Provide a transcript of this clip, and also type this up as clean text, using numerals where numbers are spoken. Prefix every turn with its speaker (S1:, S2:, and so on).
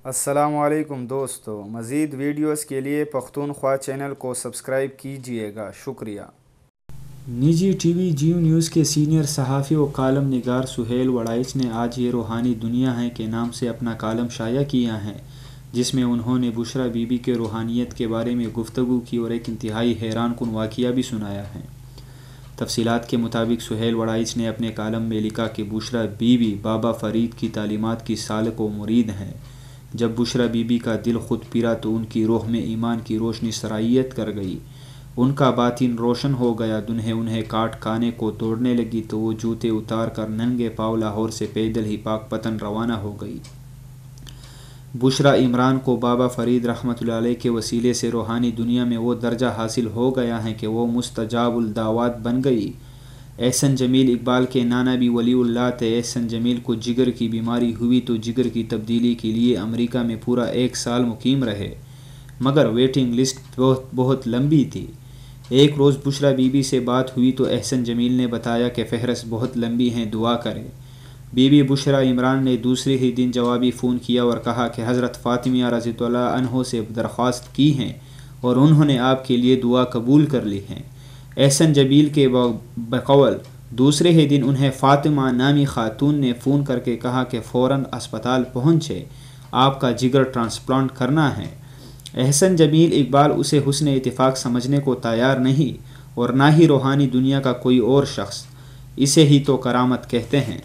S1: السلام علیکم دوستو، مزید ویڈیوز کے لیے پختونخوا چینل کو سبسکرائب کیجئے گا، شکریہ۔
S2: نجی ٹی وی جیو نیوز کے سینئر صحافی و کالم نگار سہیل وڑائچ نے آج یہ روحانی دنیا ہے کے نام سے اپنا کالم شائع کیا ہے، جس میں انہوں نے بشریٰ بی بی کے روحانیت کے بارے میں گفتگو کی اور ایک انتہائی حیران کن واقعہ بھی سنایا ہے۔ تفصیلات کے مطابق سہیل وڑائچ نے اپنے کالم میں لکھا کہ بشریٰ بی بی بابا فرید کی تعلیمات کی سالک و مرید ہیں۔ جب بشریٰ بی بی کا دل خود پھرا تو ان کی روح میں ایمان کی روشنی سرایت کر گئی، ان کا باطن روشن ہو گیا۔ دنیا انہیں کاٹ کھانے کو توڑنے لگی تو وہ جوتے اتار کر ننگے پاؤں لاہور سے پیدل ہی پاک پتن روانہ ہو گئی۔ بشریٰ عمران کو بابا فرید رحمۃ اللہ علیہ کے وسیلے سے روحانی دنیا میں وہ درجہ حاصل ہو گیا ہے کہ وہ مستجاب الدعوات بن گئی۔ احسن جمیل اقبال کے نانا بھی ولی اللہ تھے۔ احسن جمیل کو جگر کی بیماری ہوئی تو جگر کی تبدیلی کے لیے امریکہ میں پورا 1 سال مقیم رہے، مگر ویٹنگ لسٹ بہت لمبی تھی۔ ایک روز بشریٰ بی بی سے بات ہوئی تو احسن جمیل نے بتایا کہ فہرست بہت لمبی ہے، دعا کریں۔ بی بی بشریٰ عمران نے دوسرے ہی دن جوابی فون کیا اور کہا کہ حضرت فاطمیہ رضی اللہ عنہا سے درخواست کی ہیں اور انہوں نے آپ کے لیے دعا قبول کر لی ہے۔ احسن جمیل کے بقول دوسرے ہی دن انہیں فاطمہ نامی خاتون نے فون کر کے کہا کہ فوراً اسپتال پہنچے، آپ کا جگر ٹرانسپلانٹ کرنا ہے۔ احسن جمیل اقبال اسے حسن اتفاق سمجھنے کو تیار نہیں، اور نہ ہی روحانی دنیا کا کوئی اور شخص، اسے ہی تو کرامت کہتے ہیں۔